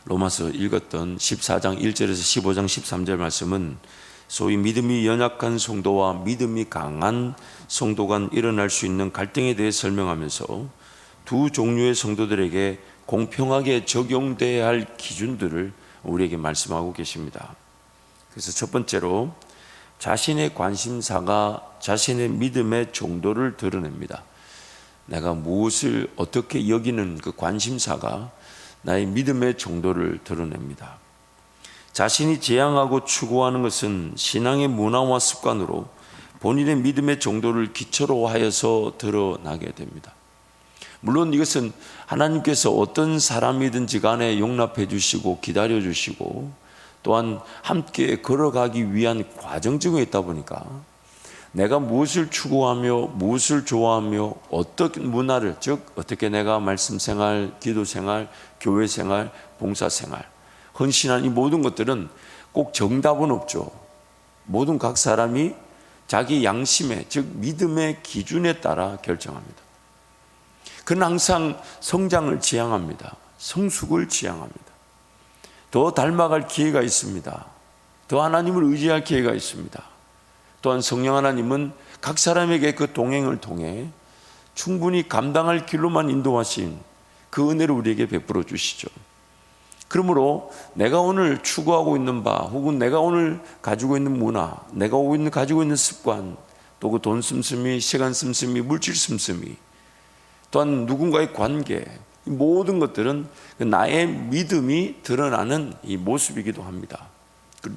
로마서 읽었던 14장 1절에서 15장 13절 말씀은 소위 믿음이 연약한 성도와 믿음이 강한 성도 간 일어날 수 있는 갈등에 대해 설명하면서 두 종류의 성도들에게 공평하게 적용돼야 할 기준들을 우리에게 말씀하고 계십니다. 그래서 첫 번째로 자신의 관심사가 자신의 믿음의 정도를 드러냅니다. 내가 무엇을 어떻게 여기는 그 관심사가 나의 믿음의 정도를 드러냅니다. 자신이 지향하고 추구하는 것은 신앙의 문화와 습관으로 본인의 믿음의 정도를 기초로 하여서 드러나게 됩니다. 물론 이것은 하나님께서 어떤 사람이든지 간에 용납해 주시고 기다려 주시고 또한 함께 걸어가기 위한 과정 중에 있다 보니까 내가 무엇을 추구하며 무엇을 좋아하며 어떤 문화를, 즉 어떻게 내가 말씀 생활, 기도 생활, 교회 생활, 봉사 생활, 헌신한 이 모든 것들은 꼭 정답은 없죠. 모든 각 사람이 자기 양심의, 즉 믿음의 기준에 따라 결정합니다. 그는 항상 성장을 지향합니다. 성숙을 지향합니다. 더 닮아갈 기회가 있습니다. 더 하나님을 의지할 기회가 있습니다. 또한 성령 하나님은 각 사람에게 그 동행을 통해 충분히 감당할 길로만 인도하신 그 은혜를 우리에게 베풀어 주시죠. 그러므로 내가 오늘 추구하고 있는 바 혹은 내가 오늘 가지고 있는 문화, 내가 가지고 있는 습관, 또 그 돈 씀씀이, 시간 씀씀이, 물질 씀씀이, 또한 누군가의 관계, 이 모든 것들은 나의 믿음이 드러나는 이 모습이기도 합니다.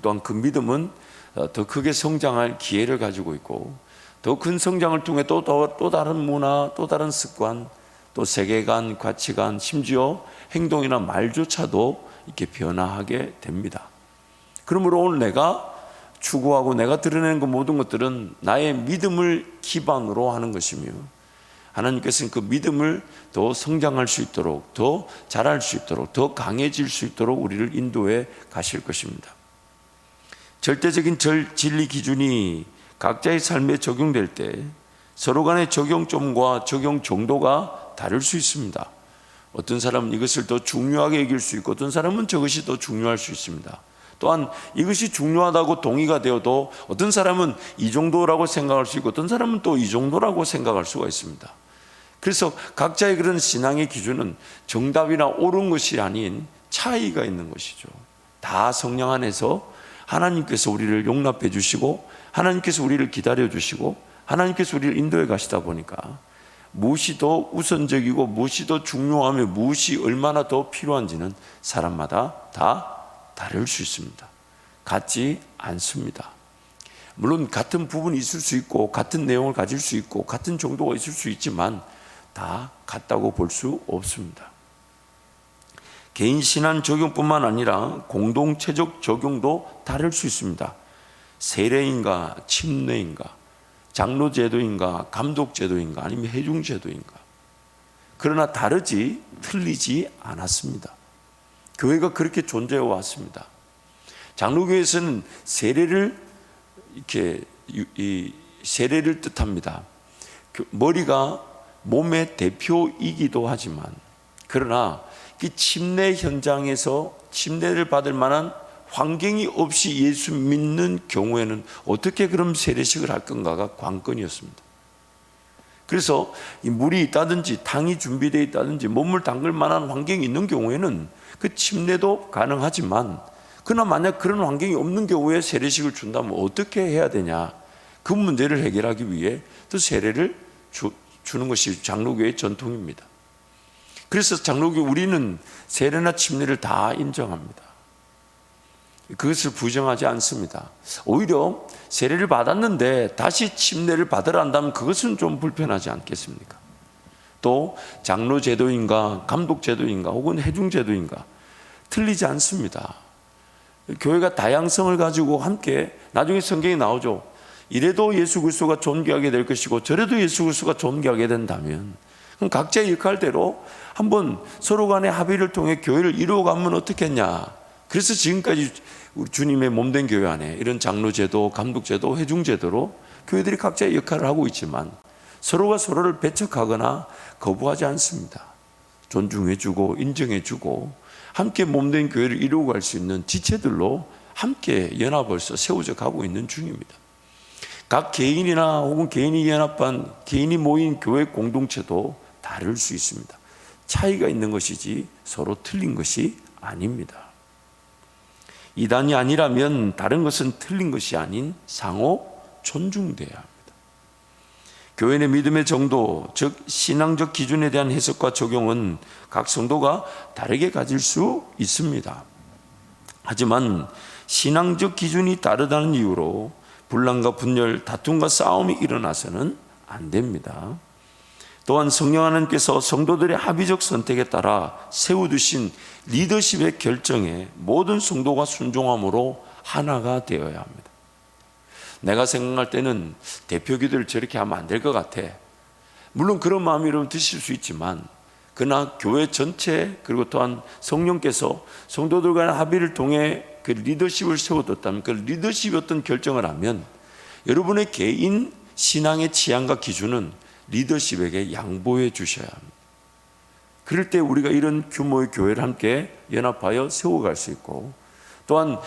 또한 그 믿음은 더 크게 성장할 기회를 가지고 있고 더 큰 성장을 통해 또 다른 문화, 또 다른 습관, 또 세계관, 가치관, 심지어 행동이나 말조차도 이렇게 변화하게 됩니다. 그러므로 오늘 내가 추구하고 내가 드러내는 그 모든 것들은 나의 믿음을 기반으로 하는 것이며 하나님께서는 그 믿음을 더 성장할 수 있도록, 더 자랄 수 있도록, 더 강해질 수 있도록 우리를 인도해 가실 것입니다. 절대적인 진리 기준이 각자의 삶에 적용될 때 서로 간의 적용점과 적용 정도가 다를 수 있습니다. 어떤 사람은 이것을 더 중요하게 여길 수 있고 어떤 사람은 저것이 더 중요할 수 있습니다. 또한 이것이 중요하다고 동의가 되어도 어떤 사람은 이 정도라고 생각할 수 있고 어떤 사람은 또 이 정도라고 생각할 수가 있습니다. 그래서 각자의 그런 신앙의 기준은 정답이나 옳은 것이 아닌 차이가 있는 것이죠. 다 성령 안에서 하나님께서 우리를 용납해 주시고 하나님께서 우리를 기다려 주시고 하나님께서 우리를 인도해 가시다 보니까 무엇이 더 우선적이고 무엇이 더 중요하며 무엇이 얼마나 더 필요한지는 사람마다 다 다를 수 있습니다. 같지 않습니다. 물론 같은 부분이 있을 수 있고 같은 내용을 가질 수 있고 같은 정도가 있을 수 있지만 다 같다고 볼 수 없습니다. 개인 신앙 적용뿐만 아니라 공동체적 적용도 다를 수 있습니다. 세례인가 침례인가 장로 제도인가 감독 제도인가 아니면 회중 제도인가, 그러나 다르지 틀리지 않았습니다. 교회가 그렇게 존재해 왔습니다. 장로교에서는 세례를 이렇게 세례를 뜻합니다. 머리가 몸의 대표이기도 하지만 그러나 이 침례 현장에서 침례를 받을 만한 환경이 없이 예수 믿는 경우에는 어떻게 그럼 세례식을 할 건가가 관건이었습니다. 그래서 이 물이 있다든지 탕이 준비되어 있다든지 몸을 담글 만한 환경이 있는 경우에는 그 침례도 가능하지만 그러나 만약 그런 환경이 없는 경우에 세례식을 준다면 어떻게 해야 되냐, 그 문제를 해결하기 위해 또 세례를 주는 것이 장로교의 전통입니다. 그래서 장로교 우리는 세례나 침례를 다 인정합니다. 그것을 부정하지 않습니다. 오히려 세례를 받았는데 다시 침례를 받으라 한다면 그것은 좀 불편하지 않겠습니까? 또 장로 제도인가 감독 제도인가 혹은 회중 제도인가 틀리지 않습니다. 교회가 다양성을 가지고 함께 나중에 성경에 나오죠. 이래도 예수 그리스도가 존귀하게 될 것이고 저래도 예수 그리스도가 존귀하게 된다면 그럼 각자의 역할대로 한번 서로 간의 합의를 통해 교회를 이루어가면 어떻겠냐. 그래서 지금까지 우리 주님의 몸된 교회 안에 이런 장로제도, 감독제도, 회중제도로 교회들이 각자의 역할을 하고 있지만 서로가 서로를 배척하거나 거부하지 않습니다. 존중해주고 인정해주고 함께 몸된 교회를 이루고 갈 수 있는 지체들로 함께 연합을서 세워져 가고 있는 중입니다. 각 개인이나 혹은 개인이 연합한 개인이 모인 교회 공동체도 다를 수 있습니다. 차이가 있는 것이지 서로 틀린 것이 아닙니다. 이단이 아니라면 다른 것은 틀린 것이 아닌 상호 존중돼야 합니다. 교회 내 믿음의 정도, 즉 신앙적 기준에 대한 해석과 적용은 각 성도가 다르게 가질 수 있습니다. 하지만 신앙적 기준이 다르다는 이유로 분란과 분열, 다툼과 싸움이 일어나서는 안 됩니다. 또한 성령 하나님께서 성도들의 합의적 선택에 따라 세워두신 리더십의 결정에 모든 성도가 순종함으로 하나가 되어야 합니다. 내가 생각할 때는 대표 기도를 저렇게 하면 안 될 것 같아. 물론 그런 마음이 여러분 드실 수 있지만, 그러나 교회 전체 그리고 또한 성령께서 성도들 간의 합의를 통해 그 리더십을 세워뒀다면, 그 리더십이 어떤 결정을 하면 여러분의 개인 신앙의 취향과 기준은 리더십에게 양보해 주셔야 합니다. 그럴 때 우리가 이런 규모의 교회를 함께 연합하여 세워갈 수 있고, 또한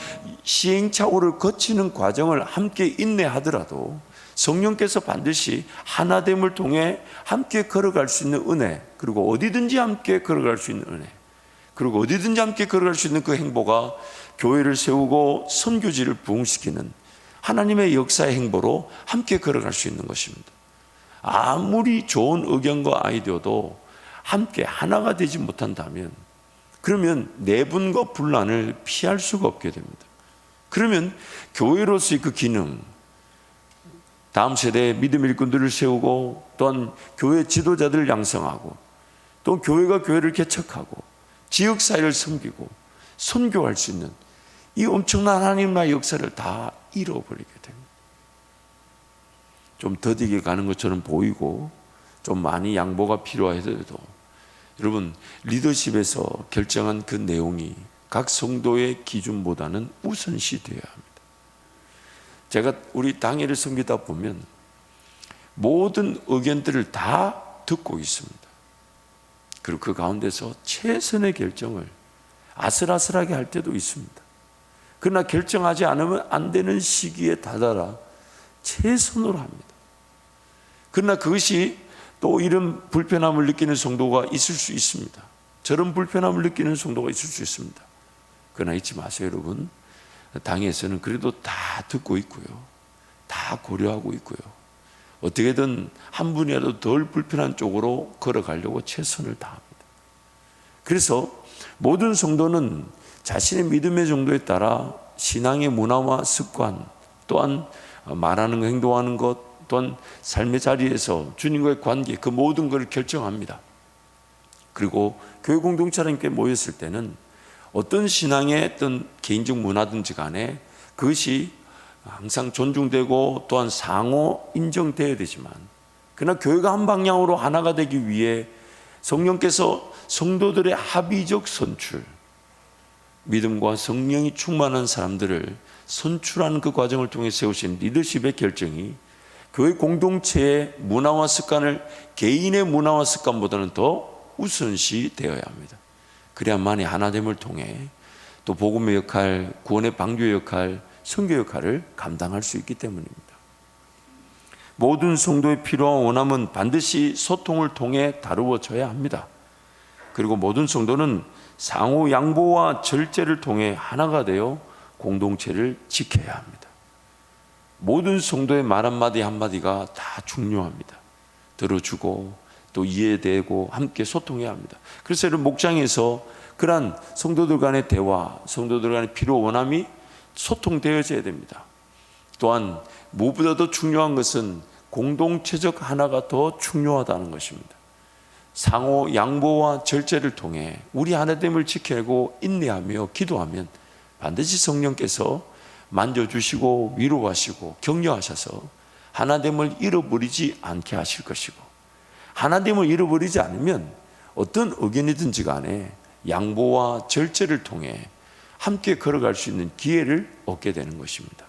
시행착오를 거치는 과정을 함께 인내하더라도 성령께서 반드시 하나됨을 통해 함께 걸어갈 수 있는 은혜, 그리고 어디든지 함께 걸어갈 수 있는 은혜, 그리고 어디든지 함께 걸어갈 수 있는 그 행보가 교회를 세우고 선교지를 부흥시키는 하나님의 역사의 행보로 함께 걸어갈 수 있는 것입니다. 아무리 좋은 의견과 아이디어도 함께 하나가 되지 못한다면, 그러면 내분과 분란을 피할 수가 없게 됩니다. 그러면 교회로서의 그 기능, 다음 세대의 믿음 일꾼들을 세우고, 또한 교회 지도자들을 양성하고, 또 교회가 교회를 개척하고 지역사회를 섬기고 선교할 수 있는 이 엄청난 하나님 나라의 역사를 다 잃어버리게 됩니다. 좀 더디게 가는 것처럼 보이고 좀 많이 양보가 필요하더라도 여러분, 리더십에서 결정한 그 내용이 각 성도의 기준보다는 우선시 되어야 합니다. 제가 우리 당회를 섬기다 보면 모든 의견들을 다 듣고 있습니다. 그리고 그 가운데서 최선의 결정을 아슬아슬하게 할 때도 있습니다. 그러나 결정하지 않으면 안 되는 시기에 다다라 최선으로 합니다. 그러나 그것이 또 이런 불편함을 느끼는 성도가 있을 수 있습니다. 저런 불편함을 느끼는 성도가 있을 수 있습니다. 그러나 잊지 마세요, 여러분. 당에서는 그래도 다 듣고 있고요, 다 고려하고 있고요, 어떻게든 한 분이라도 덜 불편한 쪽으로 걸어가려고 최선을 다합니다. 그래서 모든 성도는 자신의 믿음의 정도에 따라 신앙의 문화와 습관, 또한 말하는 것, 행동하는 것, 또한 삶의 자리에서 주님과의 관계, 그 모든 것을 결정합니다. 그리고 교회 공동체와 함께 모였을 때는 어떤 신앙의 어떤 개인적 문화든지 간에 그것이 항상 존중되고 또한 상호 인정되어야 되지만, 그러나 교회가 한 방향으로 하나가 되기 위해 성령께서 성도들의 합의적 선출, 믿음과 성령이 충만한 사람들을 선출하는 그 과정을 통해 세우신 리더십의 결정이 교회 공동체의 문화와 습관을 개인의 문화와 습관보다는 더 우선시 되어야 합니다. 그래야만이 하나됨을 통해 또 복음의 역할, 구원의 방주의 역할, 선교 역할을 감당할 수 있기 때문입니다. 모든 성도의 필요와 원함은 반드시 소통을 통해 다루어져야 합니다. 그리고 모든 성도는 상호 양보와 절제를 통해 하나가 되어 공동체를 지켜야 합니다. 모든 성도의 말 한마디 한마디가 다 중요합니다. 들어주고 또 이해되고 함께 소통해야 합니다. 그래서 여러분, 목장에서 그러한 성도들 간의 대화, 성도들 간의 필요 원함이 소통되어져야 됩니다. 또한 무엇보다도 중요한 것은 공동체적 하나가 더 중요하다는 것입니다. 상호 양보와 절제를 통해 우리 하나됨을 지키고 인내하며 기도하면 반드시 성령께서 만져주시고 위로하시고 격려하셔서 하나됨을 잃어버리지 않게 하실 것이고, 하나됨을 잃어버리지 않으면 어떤 의견이든지 간에 양보와 절제를 통해 함께 걸어갈 수 있는 기회를 얻게 되는 것입니다.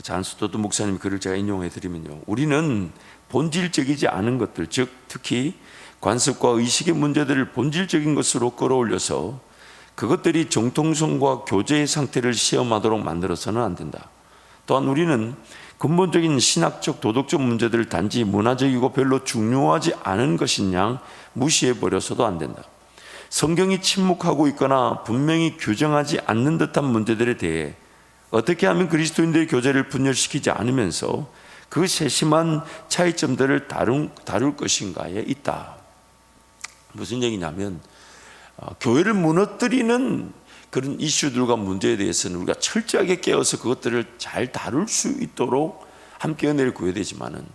잔스토드 목사님 글을 제가 인용해 드리면요, 우리는 본질적이지 않은 것들, 즉 특히 관습과 의식의 문제들을 본질적인 것으로 끌어올려서 그것들이 정통성과 교제의 상태를 시험하도록 만들어서는 안 된다. 또한 우리는 근본적인 신학적 도덕적 문제들을 단지 문화적이고 별로 중요하지 않은 것인 양 무시해버려서도 안 된다. 성경이 침묵하고 있거나 분명히 규정하지 않는 듯한 문제들에 대해 어떻게 하면 그리스도인들의 교제를 분열시키지 않으면서 그 세심한 차이점들을 다룰 것인가에 있다. 무슨 얘기냐면 교회를 무너뜨리는 그런 이슈들과 문제에 대해서는 우리가 철저하게 깨어서 그것들을 잘 다룰 수 있도록 함께 은혜를 구해야 되지만은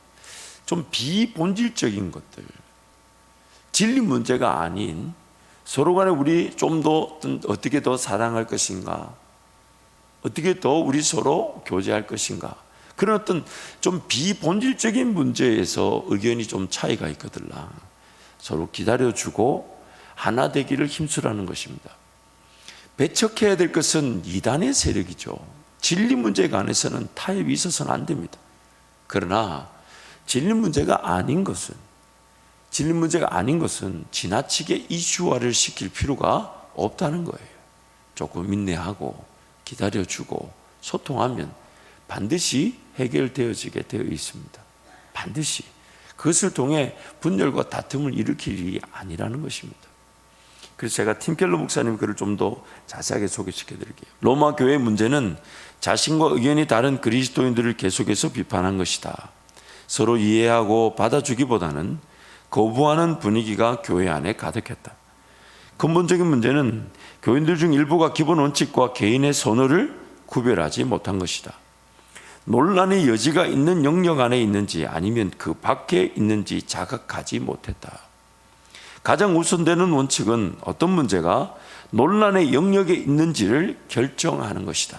좀 비본질적인 것들, 진리 문제가 아닌 서로 간에 우리 좀 더 어떻게 더 사랑할 것인가, 어떻게 더 우리 서로 교제할 것인가, 그런 어떤 좀 비본질적인 문제에서 의견이 좀 차이가 있거든요. 서로 기다려주고 하나 되기를 힘쓰라는 것입니다. 배척해야 될 것은 이단의 세력이죠. 진리 문제에 관해서는 타협이 있어서는 안 됩니다. 그러나 진리 문제가 아닌 것은 지나치게 이슈화를 시킬 필요가 없다는 거예요. 조금 인내하고 기다려주고 소통하면 반드시 해결되어지게 되어 있습니다. 반드시. 그것을 통해 분열과 다툼을 일으킬 일이 아니라는 것입니다. 그래서 제가 팀켈러 목사님 글을 좀 더 자세하게 소개시켜 드릴게요. 로마 교회의 문제는 자신과 의견이 다른 그리스도인들을 계속해서 비판한 것이다. 서로 이해하고 받아주기보다는 거부하는 분위기가 교회 안에 가득했다. 근본적인 문제는 교인들 중 일부가 기본 원칙과 개인의 선호를 구별하지 못한 것이다. 논란의 여지가 있는 영역 안에 있는지 아니면 그 밖에 있는지 자각하지 못했다. 가장 우선되는 원칙은 어떤 문제가 논란의 영역에 있는지를 결정하는 것이다.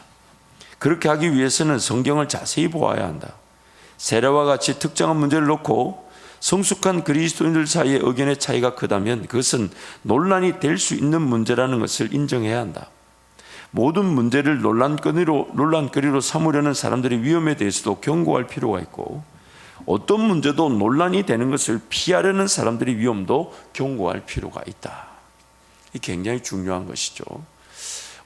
그렇게 하기 위해서는 성경을 자세히 보아야 한다. 세례와 같이 특정한 문제를 놓고 성숙한 그리스도인들 사이의 의견의 차이가 크다면 그것은 논란이 될 수 있는 문제라는 것을 인정해야 한다. 모든 문제를 논란거리로 삼으려는 사람들의 위험에 대해서도 경고할 필요가 있고, 어떤 문제도 논란이 되는 것을 피하려는 사람들의 위험도 경고할 필요가 있다. 이 굉장히 중요한 것이죠.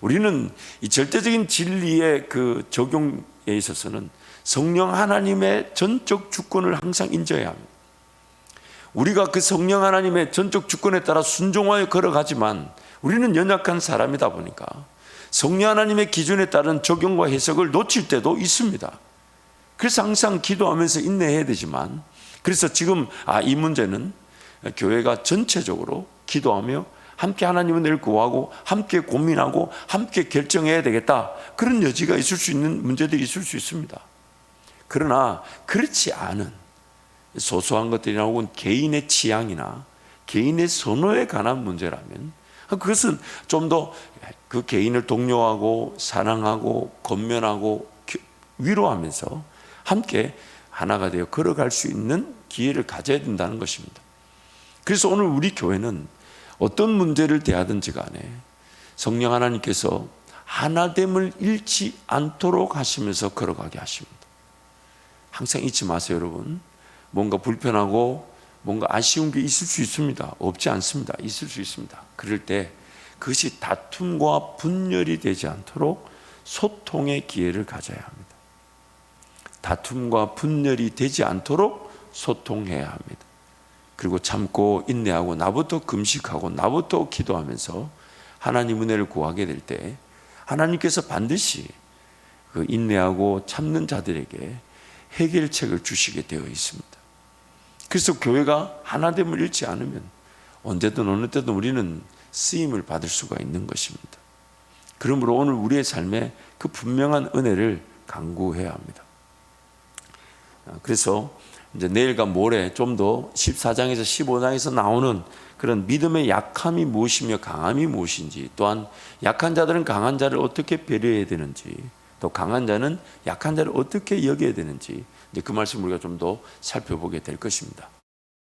우리는 이 절대적인 진리의 그 적용에 있어서는 성령 하나님의 전적 주권을 항상 인정해야 합니다. 우리가 그 성령 하나님의 전적 주권에 따라 순종하여 걸어가지만 우리는 연약한 사람이다 보니까 성령 하나님의 기준에 따른 적용과 해석을 놓칠 때도 있습니다. 그래서 항상 기도하면서 인내해야 되지만, 그래서 지금 이 문제는 교회가 전체적으로 기도하며 함께 하나님의 은혜를 구하고 함께 고민하고 함께 결정해야 되겠다, 그런 여지가 있을 수 있는 문제들이 있을 수 있습니다. 그러나 그렇지 않은 소소한 것들이나 혹은 개인의 취향이나 개인의 선호에 관한 문제라면 그것은 좀 더 그 개인을 독려하고 사랑하고 권면하고 위로하면서 함께 하나가 되어 걸어갈 수 있는 기회를 가져야 된다는 것입니다. 그래서 오늘 우리 교회는 어떤 문제를 대하든지 간에 성령 하나님께서 하나됨을 잃지 않도록 하시면서 걸어가게 하십니다. 항상 잊지 마세요, 여러분. 뭔가 불편하고 뭔가 아쉬운 게 있을 수 있습니다. 없지 않습니다. 있을 수 있습니다. 그럴 때 그것이 다툼과 분열이 되지 않도록 소통의 기회를 가져야 합니다. 다툼과 분열이 되지 않도록 소통해야 합니다. 그리고 참고 인내하고 나부터 금식하고 나부터 기도하면서 하나님 은혜를 구하게 될 때 하나님께서 반드시 그 인내하고 참는 자들에게 해결책을 주시게 되어 있습니다. 그래서 교회가 하나됨을 잃지 않으면 언제든 어느 때든 우리는 쓰임을 받을 수가 있는 것입니다. 그러므로 오늘 우리의 삶에 그 분명한 은혜를 간구해야 합니다. 그래서 이제 내일과 모레 좀 더 14장에서 15장에서 나오는 그런 믿음의 약함이 무엇이며 강함이 무엇인지, 또한 약한 자들은 강한 자를 어떻게 배려해야 되는지, 또 강한 자는 약한 자를 어떻게 여겨야 되는지, 이제 그 말씀 우리가 좀 더 살펴보게 될 것입니다.